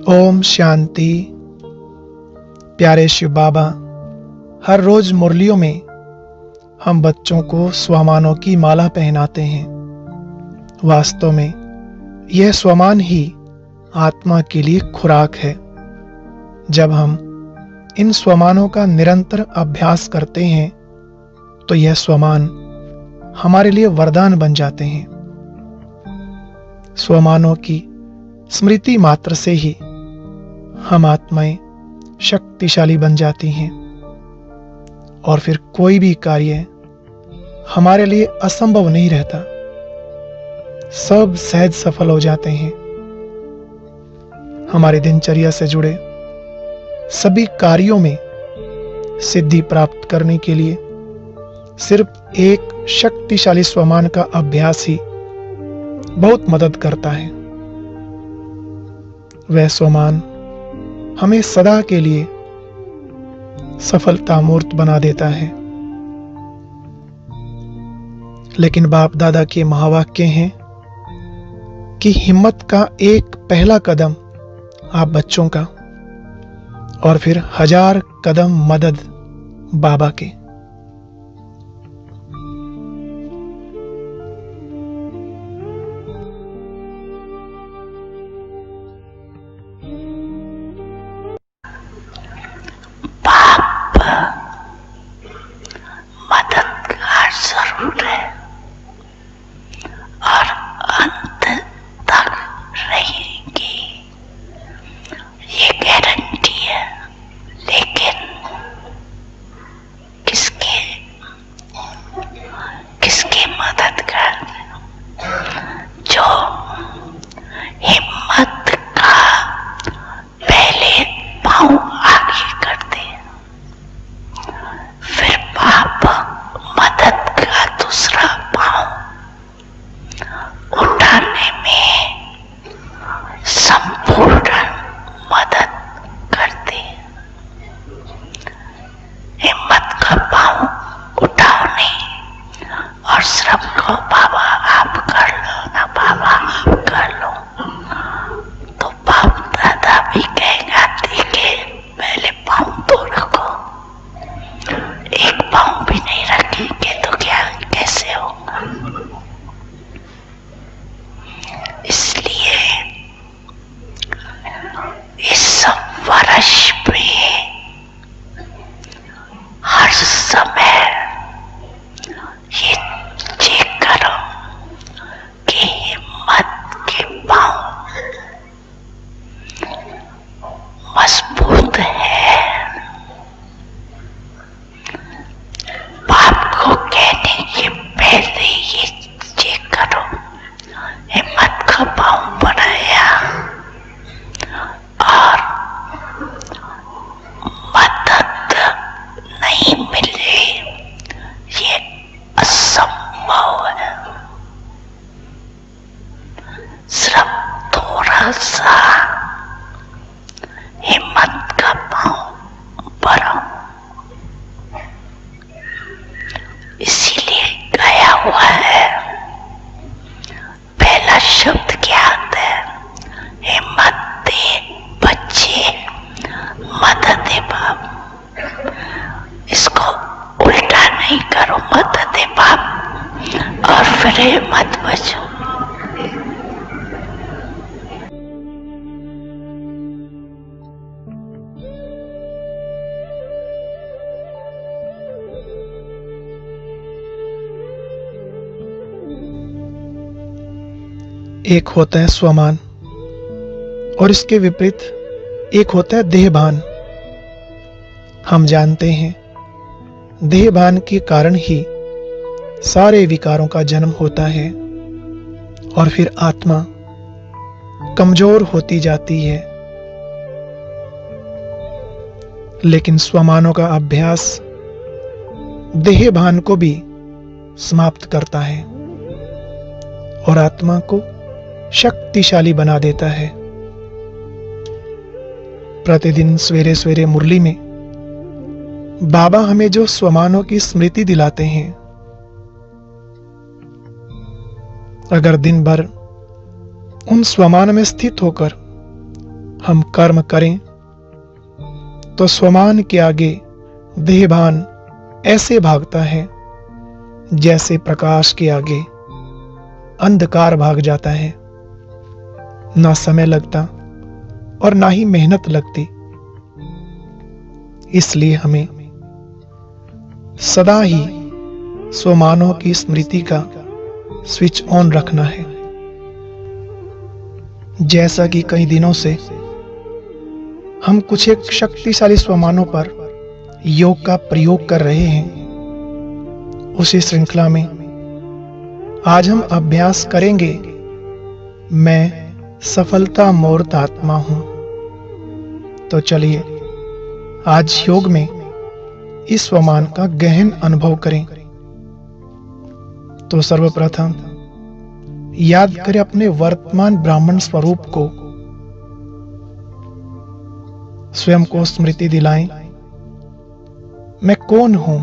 ओम शांति। प्यारे शिव बाबा, हर रोज मुरलियों में हम बच्चों को स्वमानों की माला पहनाते हैं। वास्तव में यह स्वमान ही आत्मा के लिए खुराक है। जब हम इन स्वमानों का निरंतर अभ्यास करते हैं तो यह स्वमान हमारे लिए वरदान बन जाते हैं। स्वमानों की स्मृति मात्र से ही हम आत्माएं शक्तिशाली बन जाती हैं और फिर कोई भी कार्य हमारे लिए असंभव नहीं रहता। सब सहज सफल हो जाते हैं। हमारी दिनचर्या से जुड़े सभी कार्यों में सिद्धि प्राप्त करने के लिए सिर्फ एक शक्तिशाली स्वमान का अभ्यास ही बहुत मदद करता है। वह स्वमान हमें सदा के लिए सफलता मूर्त बना देता है। लेकिन बाप दादा के महावाक्य हैं कि हिम्मत का एक पहला कदम आप बच्चों का और फिर 1000 कदम मदद बाबा के। मददगार जरूर है और अंत तक रहेंगे, ये गारंटी है। लेकिन किसके मददगार? जो हिम्मत का पहले पांव आगे करते हैं, फिर बाप मदद का दूसरा पांव उठाने में संपूर्ण मदद करते हैं। हिम्मत का पांव उठाओ नहीं और सबको बाबा आप कर लो ना, बाबा आप कर लो, तो बाप दादा भी कहेगा ठीक है, पहले पांव तो रखो। एक पांव भी नहीं रखेंगे तो क्या कैसे होगा? इसलिए इस वर्ष में हर समय ये चेक करो कि हिम्मत के पांव मजबूत है। बाप को कहने के पहले ये चेक करो, हिम्मत का पांव बनाया और मदद नहीं मिले, ये असंभव है। सिर्फ थोड़ा सा हिम्मत का पांव भरो। इसीलिए गया हुआ है, पहला शब्द क्या आता है? हिम्मत दे बच्चे, मदद दे बाप। इसको उल्टा नहीं करो, मदद दे बाप और फिर मत बचो। एक होता है स्वमान और इसके विपरीत एक होता है देहभान। हम जानते हैं देहभान के कारण ही सारे विकारों का जन्म होता है और फिर आत्मा कमजोर होती जाती है। लेकिन स्वमानों का अभ्यास देहभान को भी समाप्त करता है और आत्मा को शक्तिशाली बना देता है। प्रतिदिन सवेरे सवेरे मुरली में बाबा हमें जो स्वमानों की स्मृति दिलाते हैं, अगर दिन भर उन स्वमान में स्थित होकर हम कर्म करें तो स्वमान के आगे देहभान ऐसे भागता है जैसे प्रकाश के आगे अंधकार भाग जाता है। ना समय लगता और ना ही मेहनत लगती। इसलिए हमें सदा ही स्वमानों की स्मृति का स्विच ऑन रखना है। जैसा कि कई दिनों से हम कुछ एक शक्तिशाली स्वमानों पर योग का प्रयोग कर रहे हैं, उसी श्रृंखला में आज हम अभ्यास करेंगे मैं सफलता मूर्त आत्मा हूं। तो चलिए आज योग में इस स्वमान का गहन अनुभव करें। तो सर्वप्रथम याद करें अपने वर्तमान ब्राह्मण स्वरूप को। स्वयं को स्मृति दिलाएं, मैं कौन हूं।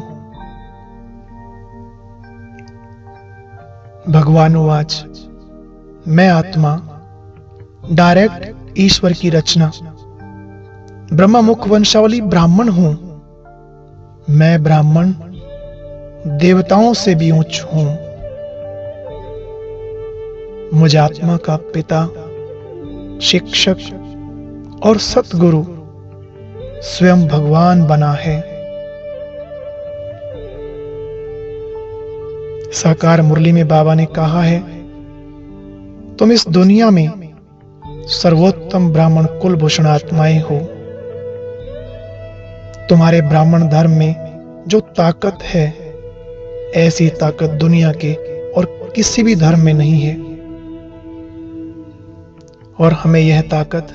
भगवान उवाच, मैं आत्मा, डायरेक्ट ईश्वर की रचना, ब्रह्म मुख वंशावली ब्राह्मण हूं। मैं ब्राह्मण देवताओं से भी उच्च हूं। मुझ आत्मा का पिता, शिक्षक और सतगुरु स्वयं भगवान बना है। साकार मुरली में बाबा ने कहा है, तुम इस दुनिया में सर्वोत्तम ब्राह्मण कुलभूषण आत्माएं हो। तुम्हारे ब्राह्मण धर्म में जो ताकत है, ऐसी ताकत दुनिया के और किसी भी धर्म में नहीं है। और हमें यह ताकत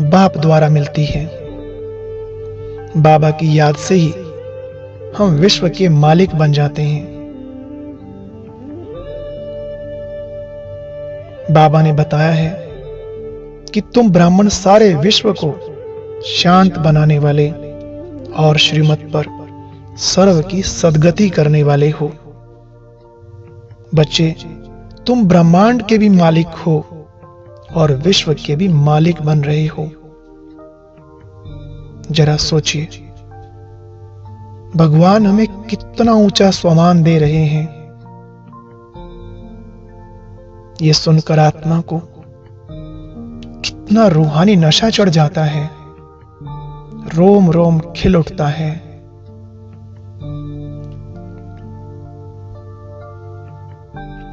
बाप द्वारा मिलती है। बाबा की याद से ही हम विश्व के मालिक बन जाते हैं। बाबा ने बताया है कि तुम ब्राह्मण सारे विश्व को शांत बनाने वाले और श्रीमत पर सर्व की सद्गति करने वाले हो। बच्चे, तुम ब्रह्मांड के भी मालिक हो और विश्व के भी मालिक बन रहे हो। जरा सोचिए, भगवान हमें कितना ऊंचा स्वमान दे रहे हैं। ये सुनकर आत्मा को कितना रूहानी नशा चढ़ जाता है, रोम रोम खिल उठता है।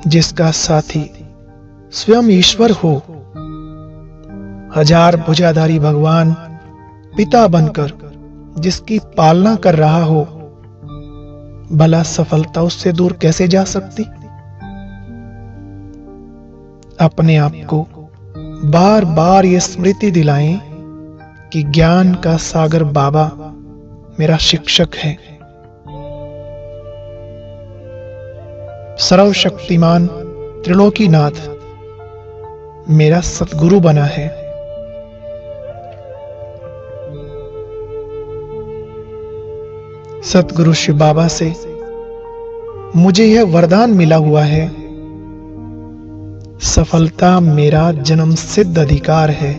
जिसका साथी स्वयं ईश्वर हो, हजार भुजाधारी भगवान पिता बनकर जिसकी पालना कर रहा हो, भला सफलता उससे दूर कैसे जा सकती। अपने आप को बार बार ये स्मृति दिलाएं कि ज्ञान का सागर बाबा मेरा शिक्षक है। सर्वशक्तिमान त्रिलोकीनाथ मेरा सतगुरु बना है। सतगुरु शिव बाबा से मुझे यह वरदान मिला हुआ है, सफलता मेरा जन्म सिद्ध अधिकार है।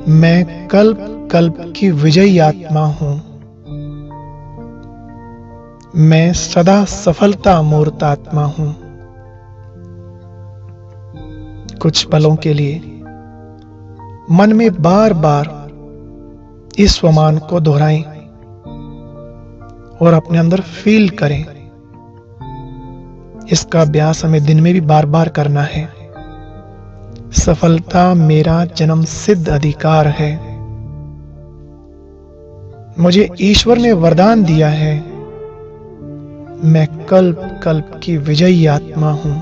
मैं कल्प कल्प की विजयी आत्मा हूं। मैं सदा सफलता मूर्त आत्मा हूं। कुछ पलों के लिए मन में बार बार इस स्वमान को दोहराएं और अपने अंदर फील करें। इसका अभ्यास हमें दिन में भी बार बार करना है। सफलता मेरा जन्म सिद्ध अधिकार है। मुझे ईश्वर ने वरदान दिया है, मैं कल्प कल्प की विजयी आत्मा हूं।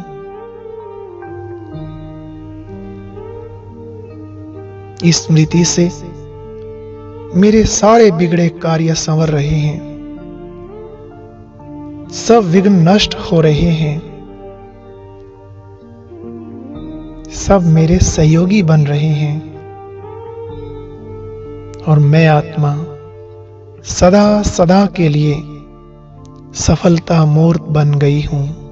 इस स्मृति से मेरे सारे बिगड़े कार्य संवर रहे हैं, सब विघ्न नष्ट हो रहे हैं, सब मेरे सहयोगी बन रहे हैं और मैं आत्मा सदा सदा के लिए सफलता मूर्त बन गई हूं।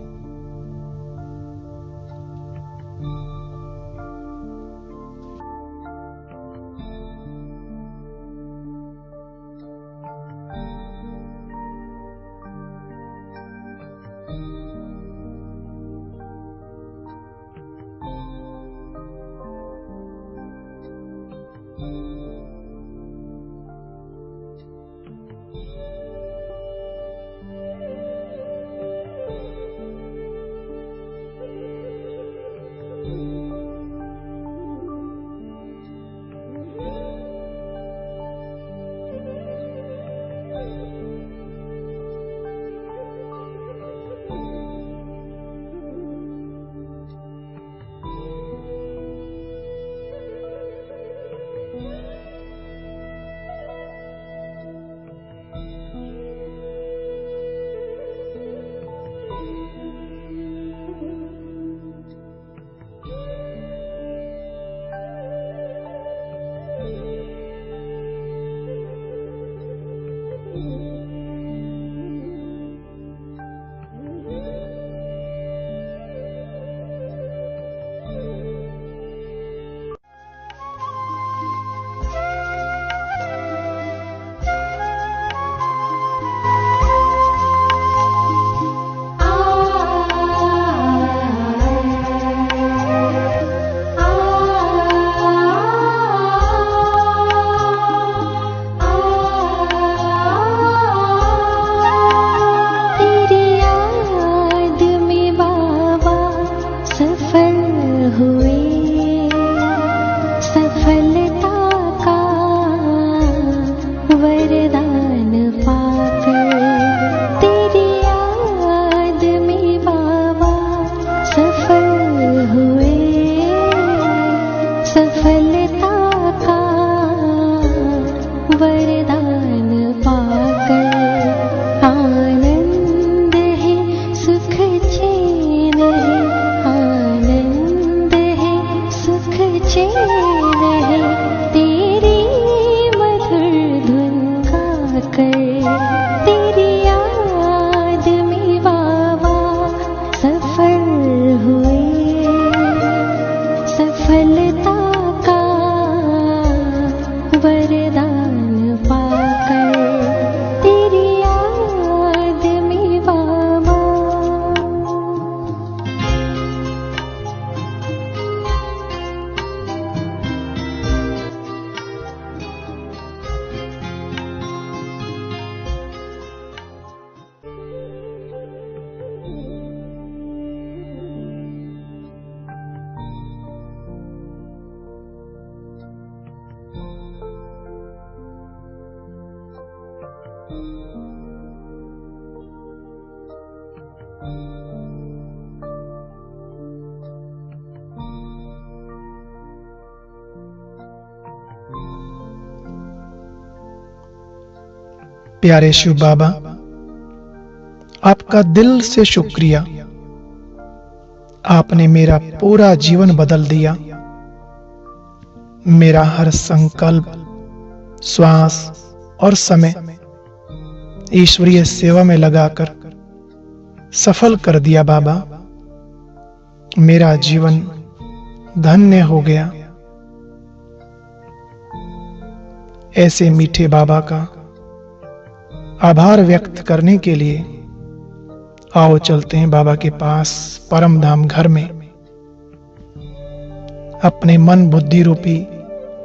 प्यारे शिव बाबा, आपका दिल से शुक्रिया। आपने मेरा पूरा जीवन बदल दिया। मेरा हर संकल्प, श्वास और समय ईश्वरीय सेवा में लगाकर सफल कर दिया बाबा। मेरा जीवन धन्य हो गया। ऐसे मीठे बाबा का आभार व्यक्त करने के लिए आओ चलते हैं बाबा के पास परम धाम घर में। अपने मन बुद्धि रूपी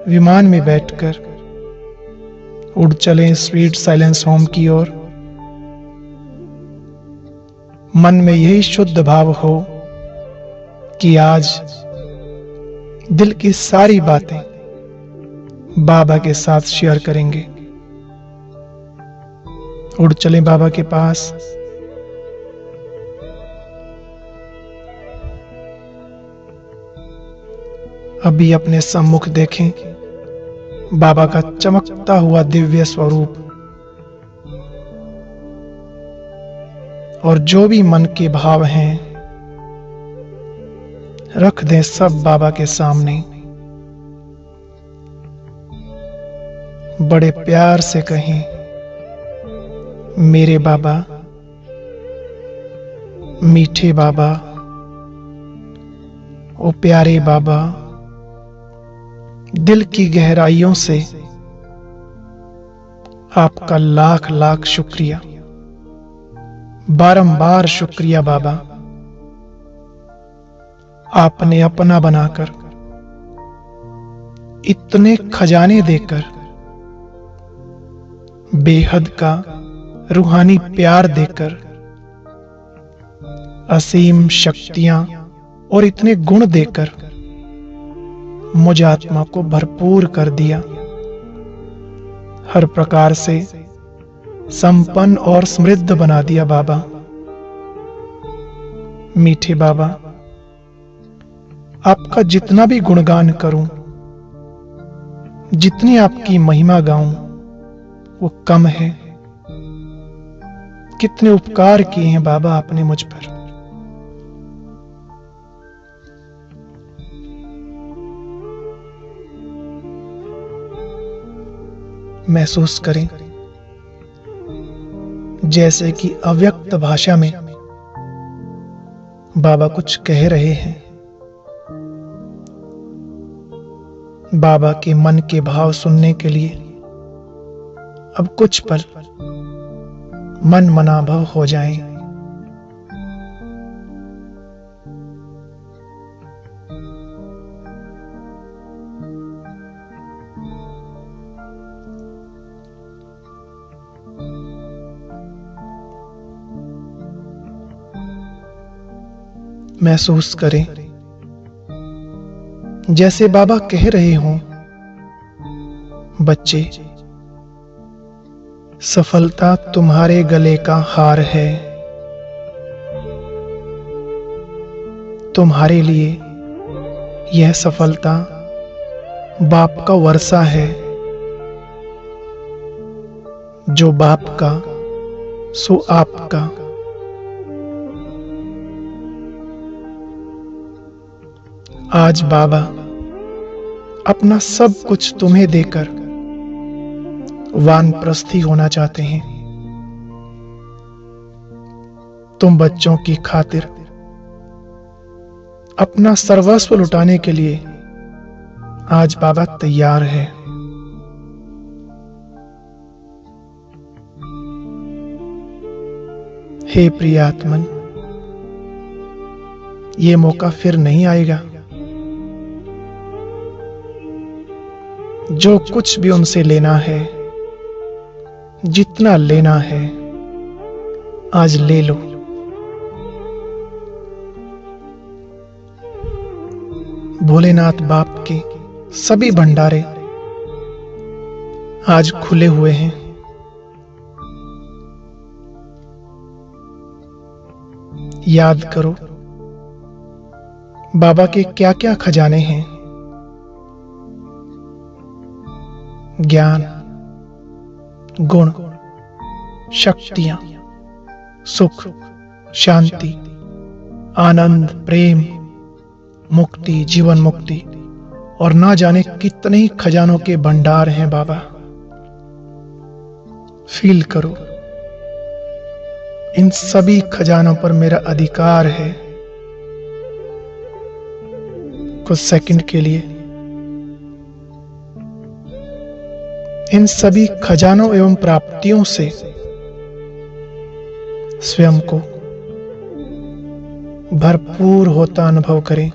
विमान में बैठकर उड़ चलें स्वीट साइलेंस होम की ओर। मन में यही शुद्ध भाव हो कि आज दिल की सारी बातें बाबा के साथ शेयर करेंगे। उड़ चलें बाबा के पास। अभी अपने सम्मुख देखें बाबा का चमकता हुआ दिव्य स्वरूप, और जो भी मन के भाव हैं रख दें सब बाबा के सामने। बड़े प्यार से कहें, मेरे बाबा, मीठे बाबा, ओ प्यारे बाबा, दिल की गहराइयों से आपका लाख लाख शुक्रिया, बारंबार शुक्रिया बाबा। आपने अपना बनाकर इतने खजाने देकर, बेहद का रूहानी प्यार देकर, असीम शक्तियां और इतने गुण देकर मुझ आत्मा को भरपूर कर दिया। हर प्रकार से संपन्न और समृद्ध बना दिया बाबा। मीठे बाबा, आपका जितना भी गुणगान करूं, जितनी आपकी महिमा गाऊं, वो कम है। कितने उपकार किए हैं बाबा आपने मुझ पर। महसूस करें जैसे कि अव्यक्त भाषा में बाबा कुछ कह रहे हैं। बाबा के मन के भाव सुनने के लिए अब कुछ पल मन मनाभव हो जाएं। महसूस करें जैसे बाबा कह रहे हों, बच्चे, सफलता तुम्हारे गले का हार है। तुम्हारे लिए यह सफलता बाप का वर्षा है। जो बाप का सो आपका। आज बाबा अपना सब कुछ तुम्हें देकर वानप्रस्थी होना चाहते हैं। तुम बच्चों की खातिर अपना सर्वस्व लुटाने के लिए आज बाबा तैयार है। हे प्रियात्मन, ये मौका फिर नहीं आएगा। जो कुछ भी उनसे लेना है, जितना लेना है, आज ले लो। भोलेनाथ बाप के सभी भंडारे आज खुले हुए हैं। याद करो बाबा के क्या क्या खजाने हैं। ज्ञान, गुण, शक्तियां, सुख, शांति, आनंद, प्रेम, मुक्ति, जीवन मुक्ति और ना जाने कितने ही खजानों के भंडार हैं बाबा। फील करो, इन सभी खजानों पर मेरा अधिकार है। कुछ सेकंड के लिए इन सभी खजानों एवं प्राप्तियों से स्वयं को भरपूर होता अनुभव करें।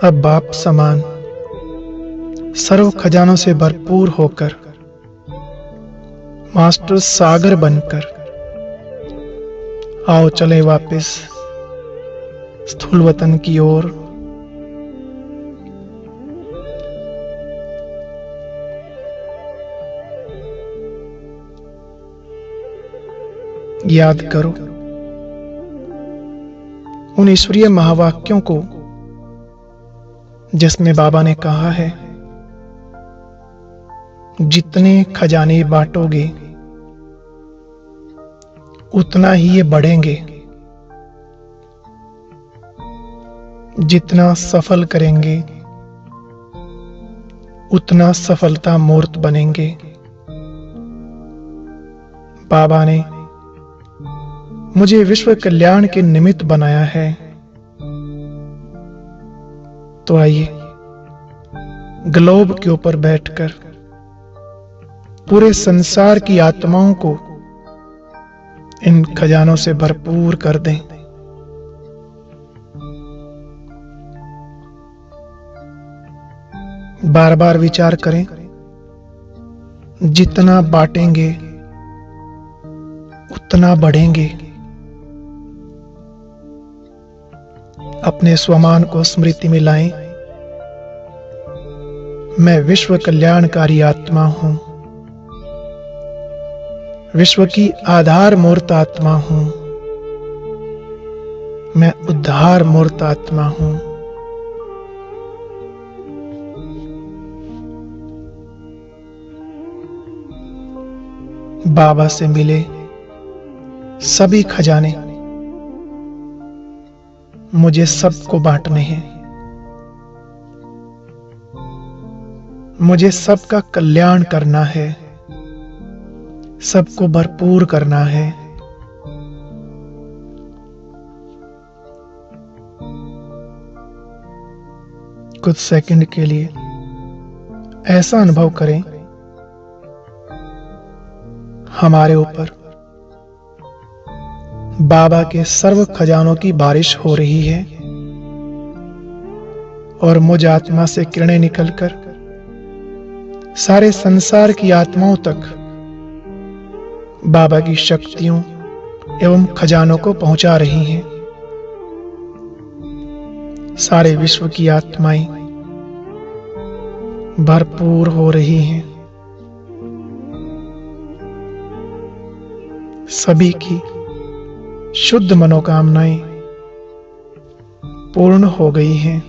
अब बाप समान सर्व खजानों से भरपूर होकर मास्टर सागर बनकर आओ चले वापस स्थूल वतन की ओर। याद करो उन ईश्वरीय महावाक्यों को जिसमें बाबा ने कहा है, जितने खजाने बांटोगे उतना ही ये बढ़ेंगे, जितना सफल करेंगे उतना सफलता मूर्त बनेंगे। बाबा ने मुझे विश्व कल्याण के निमित्त बनाया है, तो आइए ग्लोब के ऊपर बैठकर पूरे संसार की आत्माओं को इन खजानों से भरपूर कर दें। बार बार विचार करें, जितना बांटेंगे उतना बढ़ेंगे। अपने स्वमान को स्मृति में लाएं, मैं विश्व कल्याणकारी आत्मा हूं, विश्व की आधार मूर्त आत्मा हूं, मैं उद्धार मूर्त आत्मा हूं। बाबा से मिले सभी खजाने मुझे सबको बांटने हैं, मुझे सबका कल्याण करना है, सबको भरपूर करना है। कुछ सेकंड के लिए ऐसा अनुभव करें, हमारे ऊपर बाबा के सर्व खजानों की बारिश हो रही है और मुझ आत्मा से किरणें निकलकर सारे संसार की आत्माओं तक बाबा की शक्तियों एवं खजानों को पहुंचा रही हैं। सारे विश्व की आत्माएं भरपूर हो रही हैं। सभी की शुद्ध मनोकामनाएं पूर्ण हो गई हैं।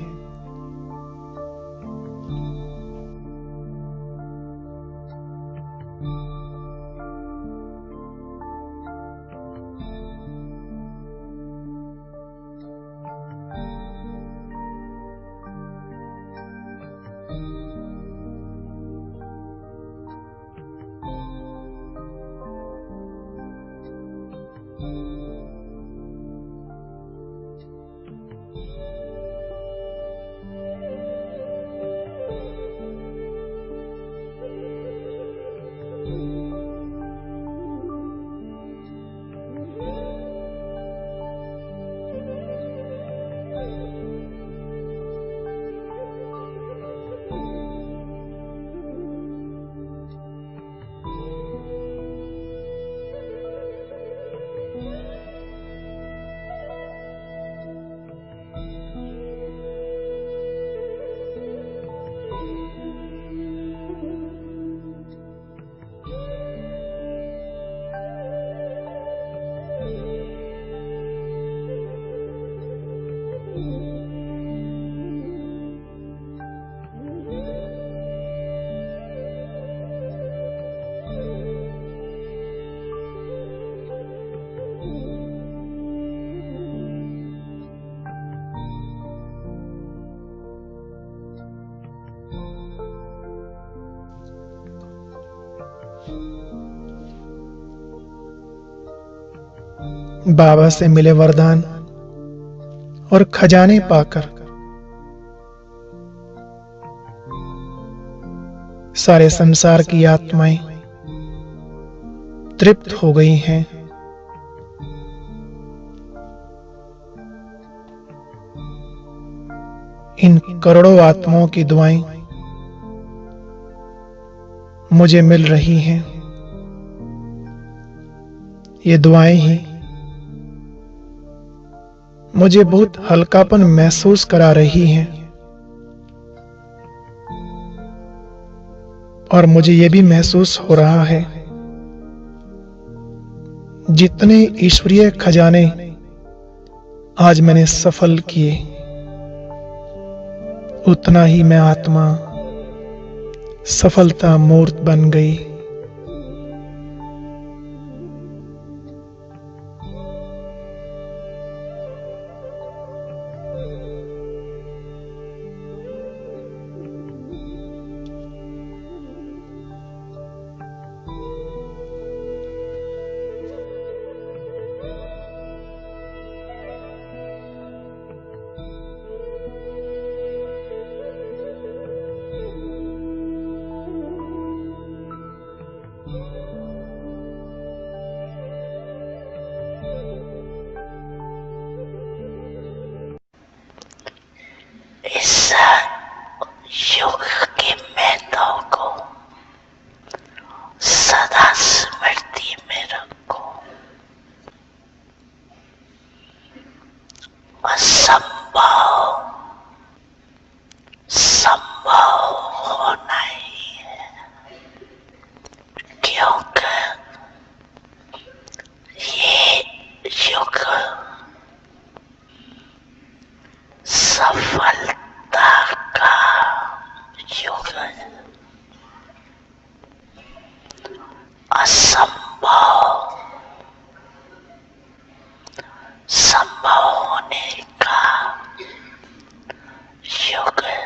बाबा से मिले वरदान और खजाने पाकर सारे संसार की आत्माएं तृप्त हो गई हैं। इन करोड़ों आत्माओं की दुआएं मुझे मिल रही हैं। ये दुआएं ही मुझे बहुत हल्कापन महसूस करा रही हैं और मुझे ये भी महसूस हो रहा है जितने ईश्वरीय खजाने आज मैंने सफल किए, उतना ही मैं आत्मा सफलता मूर्त बन गई। इस युग की मेहनतों को सदा स्मृति में रखो। असंभव संभव होना ही है, क्योंकि ये युग सफलता का युग है। असंभव संभव होने का युग है।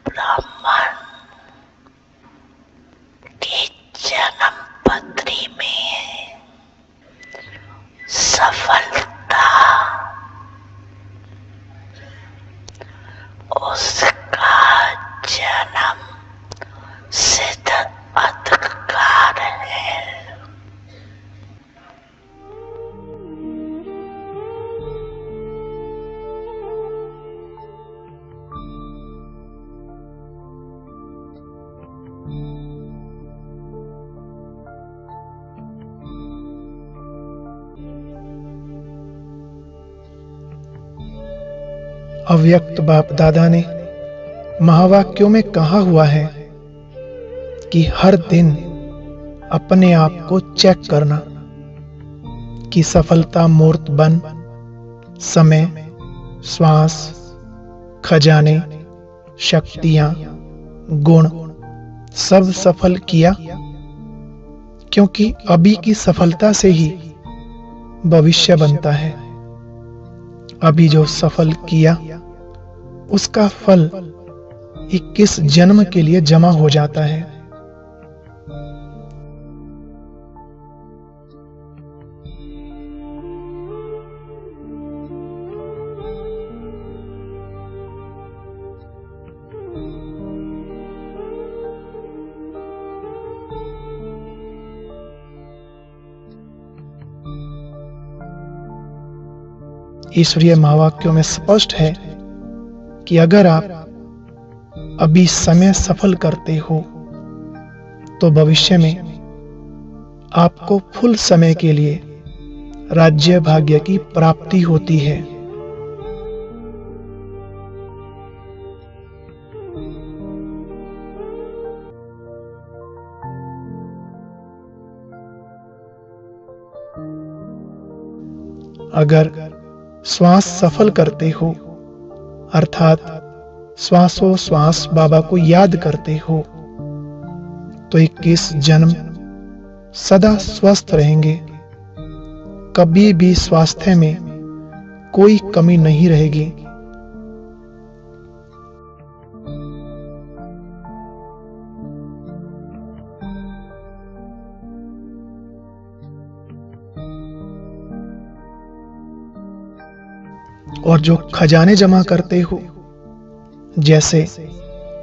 ब्राह्मण की जन्म पत्री में सफलता उसका जन्म सिद्ध अधिकार है। अव्यक्त बाप दादा ने महावाक्यों में कहा हुआ है कि हर दिन अपने आप को चेक करना कि सफलता मूर्त बन समय, श्वास, खजाने, शक्तियां, गुण सब सफल किया, क्योंकि अभी की सफलता से ही भविष्य बनता है। अभी जो सफल किया उसका फल 21 जन्म के लिए जमा हो जाता है। ईश्वरीय महावाक्यों में स्पष्ट है कि अगर आप अभी समय सफल करते हो तो भविष्य में आपको फुल समय के लिए राज्य भाग्य की प्राप्ति होती है। अगर श्वास सफल करते हो, अर्थात श्वासोश्वास बाबा को याद करते हो, तो 21 जन्म सदा स्वस्थ रहेंगे। कभी भी स्वास्थ्य में कोई कमी नहीं रहेगी। और जो खजाने जमा करते हो, जैसे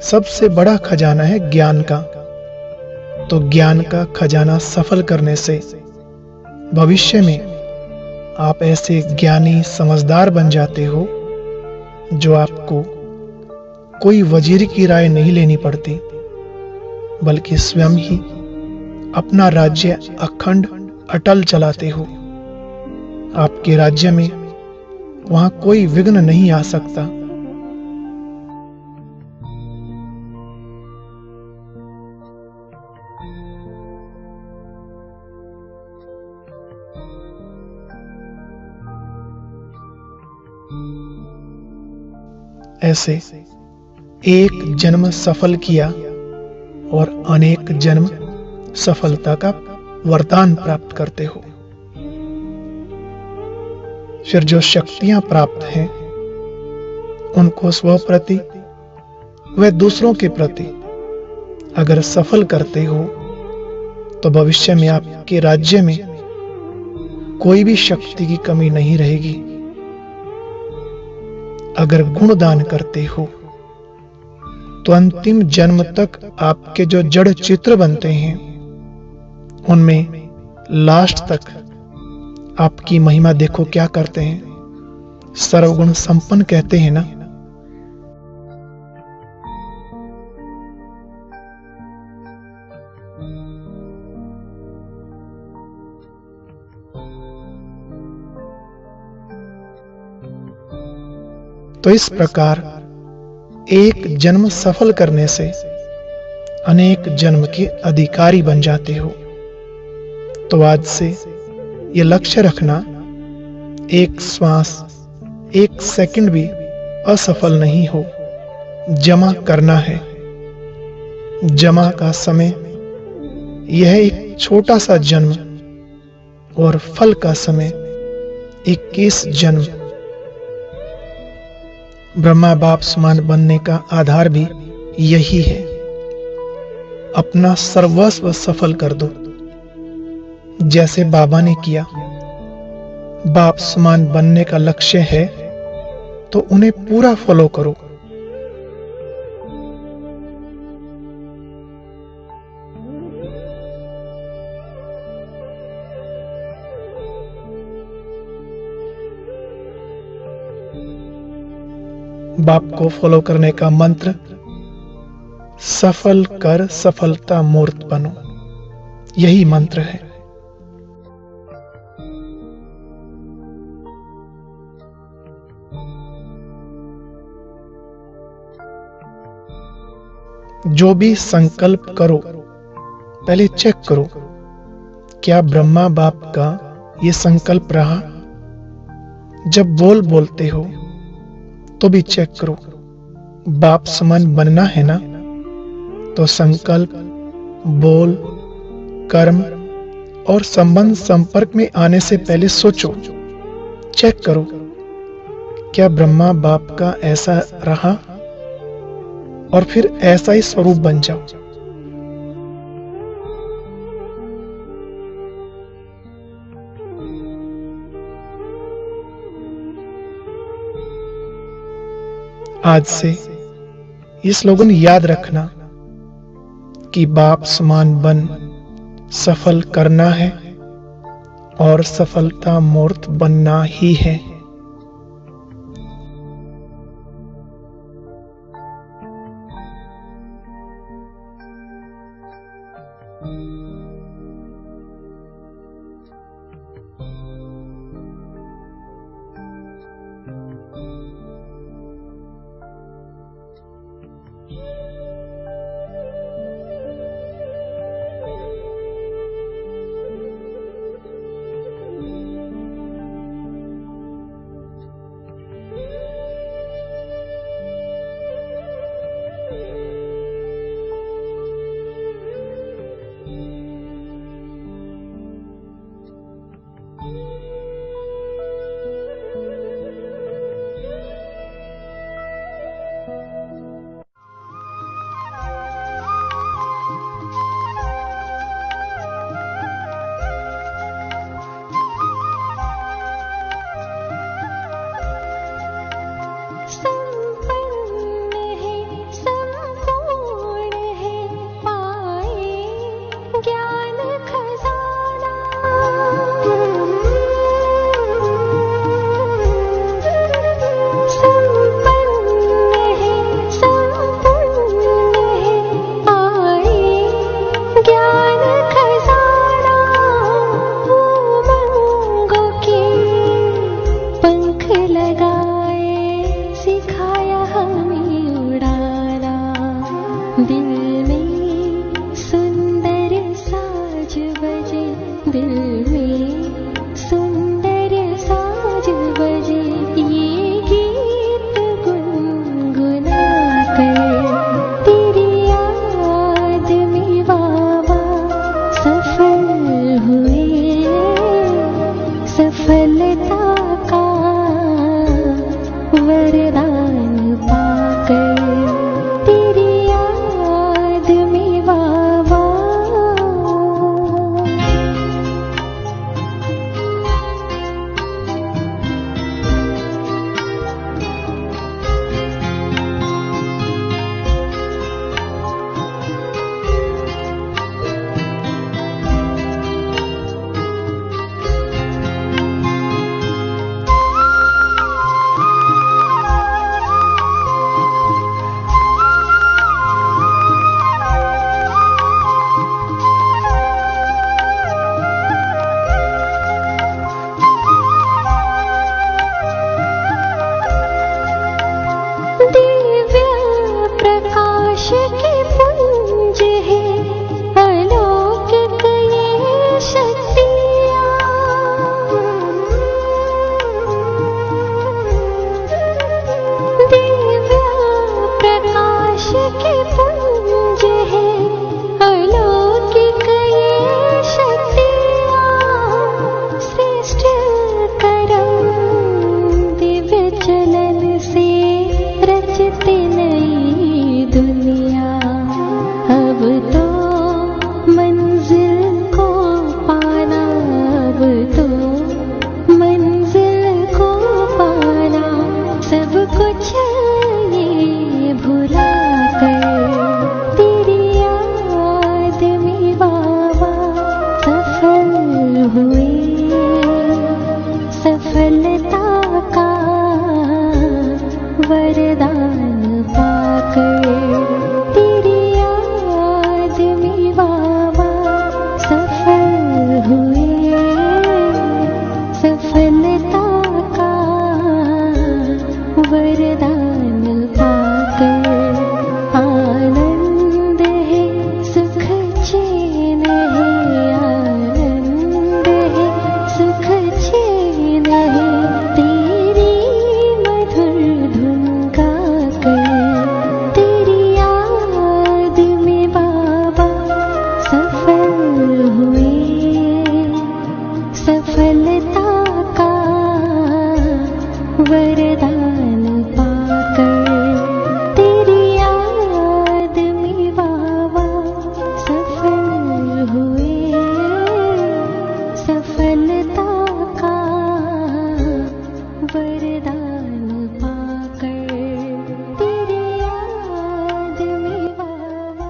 सबसे बड़ा खजाना है ज्ञान का, तो ज्ञान का खजाना सफल करने से भविष्य में आप ऐसे ज्ञानी समझदार बन जाते हो जो आपको कोई वजीर की राय नहीं लेनी पड़ती, बल्कि स्वयं ही अपना राज्य अखंड अटल चलाते हो। आपके राज्य में वहां कोई विघ्न नहीं आ सकता। ऐसे एक जन्म सफल किया और अनेक जन्म सफलता का वरदान प्राप्त करते हो। फिर जो शक्तियां प्राप्त हैं, उनको स्व प्रति व दूसरों के प्रति अगर सफल करते हो, तो भविष्य में आपके राज्य में कोई भी शक्ति की कमी नहीं रहेगी। अगर गुण दान करते हो, तो अंतिम जन्म तक आपके जो जड़ चित्र बनते हैं, उनमें लास्ट तक आपकी महिमा देखो क्या करते हैं। सर्वगुण संपन्न कहते हैं ना। तो इस प्रकार एक जन्म सफल करने से अनेक जन्म के अधिकारी बन जाते हो। तो आज से ये लक्ष्य रखना, एक श्वास, एक सेकंड भी असफल नहीं हो, जमा करना है। जमा का समय यह एक छोटा सा जन्म और फल का समय 21 जन्म। ब्रह्मा बाप समान बनने का आधार भी यही है। अपना सर्वस्व सफल कर दो, जैसे बाबा ने किया। बाप समान बनने का लक्ष्य है, तो उन्हें पूरा फॉलो करो। बाप को फॉलो करने का मंत्र, सफल कर सफलता मूर्त बनो, यही मंत्र है। जो भी संकल्प करो, पहले चेक करो क्या ब्रह्मा बाप का ये संकल्प रहा। जब बोलते हो तो भी चेक करो, बाप समान बनना है ना। तो संकल्प, बोल, कर्म और संबंध संपर्क में आने से पहले सोचो, चेक करो क्या ब्रह्मा बाप का ऐसा रहा, और फिर ऐसा ही स्वरूप बन जाओ। आज से ये स्लोगन याद रखना कि बाप समान बन सफल करना है और सफलता मूर्त बनना ही है। लगाए सिखाया हमें उड़ाना, दिल में सुंदर साज बजे, दिल में सुंदर साज बजे, ये गीत गुनगुना कर तेरी याद में बाबा सफल हुए, सफलता का वरदान पाकर तेरी याद में बाबा। दिव्य प्रकाश के पुंज है अलौकिक ये शक्तियाँ, दिव्य प्रकाश के पुंज है अलौकिक ये शक्तियाँ, श्रेष्ठ करम दिव्य चलन से रचते नई दुनिया, अब तो मंजिल को पाना, अब तो मंजिल को पाना, सब कुछ ये भुला कर तेरी याद में बाबा सफल हुए, सफलता का वरदान पाकर तेरी याद में बाबा सफल हुए, सफलता का वरदान पाकर। आनंद है सुख चैन है, आनंद है सुख चैन है, तेरी मधुर धुन गाकर तेरी याद में बाबा सफल हुए, सफलता का वरदान पाकर तेरी याद में बाबा सफल हुए, सफलता का वरदान पाकर तेरी याद में बाबा।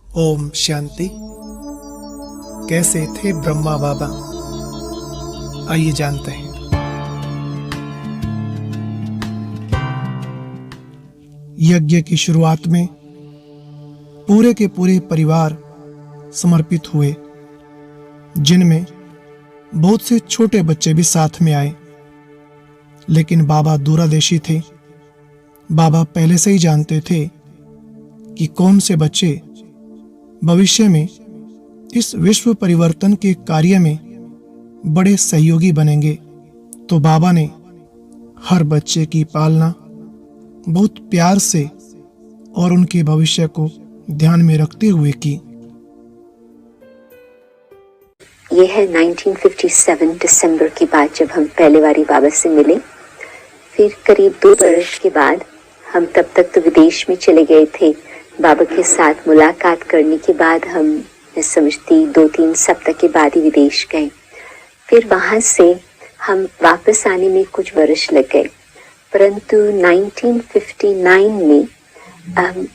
ओम शांति। कैसे थे ब्रह्मा बाबा, आइए जानते हैं। यज्ञ की शुरुआत में पूरे के पूरे परिवार समर्पित हुए, जिनमें बहुत से छोटे बच्चे भी साथ में आए। लेकिन बाबा दूरदर्शी थे। बाबा पहले से ही जानते थे कि कौन से बच्चे भविष्य में इस विश्व परिवर्तन के कार्य में बड़े सहयोगी बनेंगे। तो बाबा ने हर बच्चे की पालना बहुत प्यार से और उनके भविष्य को ध्यान में रखते हुए की। ये है 1957 दिसंबर की बात, जब हम पहले बारी बाबा से मिले। फिर करीब 2 वर्ष के बाद, हम तब तक तो विदेश में चले गए थे। बाबा के साथ मुलाकात करने के बाद हम, मैं समझती 2-3 सप्ताह के बाद ही विदेश गए। फिर वहाँ से हम वापस आने में कुछ वर्ष लग गए, परंतु 1959 में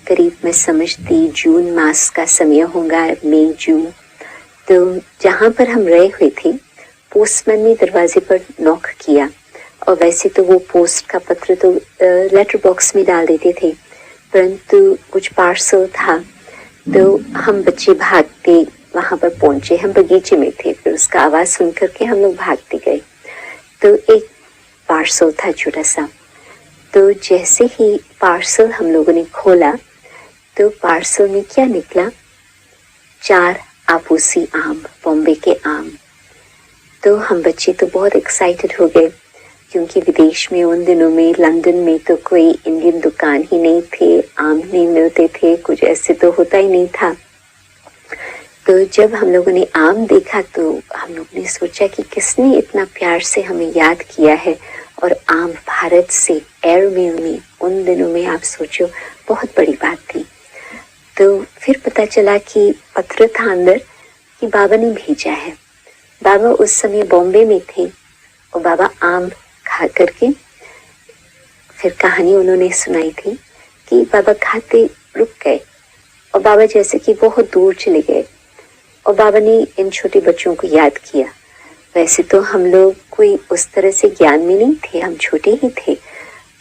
करीब मैं समझती जून मास का समय होगा, मई जून, तो जहाँ पर हम रहे हुए थे, पोस्टमैन ने दरवाजे पर नॉक किया। और वैसे तो वो पोस्ट का पत्र तो लेटर बॉक्स में डाल देते थे, परंतु कुछ पार्सल था, तो हम बच्चे भागते वहाँ पर पहुँचे। हम बगीचे में थे, फिर उसका आवाज़ सुन करके हम लोग भागते गए। तो एक पार्सल था छोटा सा। तो जैसे ही पार्सल हम लोगों ने खोला, तो पार्सल में क्या निकला? 4 आपूसी आम, बॉम्बे के आम। तो हम बच्चे तो बहुत एक्साइटेड हो गए, क्योंकि विदेश में उन दिनों में लंदन में तो कोई इंडियन दुकान ही नहीं थे, आम नहीं मिलते थे, कुछ ऐसे तो होता ही नहीं था। तो जब हम लोगों ने आम देखा, तो हम लोगों ने सोचा कि किसने इतना प्यार से हमें याद किया है, और आम भारत से एयरमेल में, उन दिनों में आप सोचो बहुत बड़ी बात थी। तो फिर पता चला कि पत्र था अंदर कि बाबा ने भेजा है। बाबा उस समय बॉम्बे में थे, और बाबा आम खा करके, फिर कहानी उन्होंने सुनाई थी कि बाबा खाते रुक गए, और बाबा जैसे कि बहुत दूर चले गए, और बाबा ने इन छोटे बच्चों को याद किया। वैसे तो हम लोग कोई उस तरह से ज्ञान में नहीं थे, हम छोटे ही थे,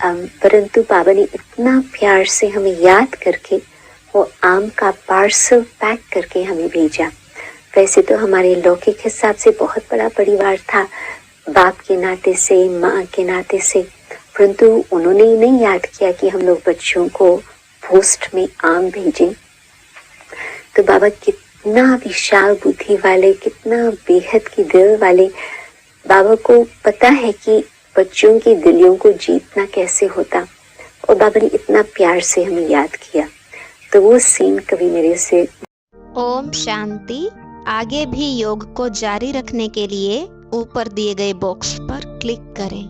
परंतु बाबा ने इतना प्यार से हमें याद करके वो आम का पार्सल पैक करके हमें भेजा। वैसे तो हमारे लौकिक हिसाब से बहुत बड़ा परिवार था, बाप के नाते से, माँ के नाते से, परंतु उन्होंने नहीं याद किया कि हम लोग बच्चों को पोस्ट में आम भेजें। तो बाबा कितना विशाल बुद्धि वाले, कितना बेहद की दिल वाले, बाबा को पता है कि बच्चों की दिलों को जीतना कैसे होता, और बाबा ने इतना प्यार से हमें याद किया। तो वो सीन कभी मेरे से। ओम शांति। आगे भी योग को जारी रखने के लिए ऊपर दिए गए बॉक्स पर क्लिक करें।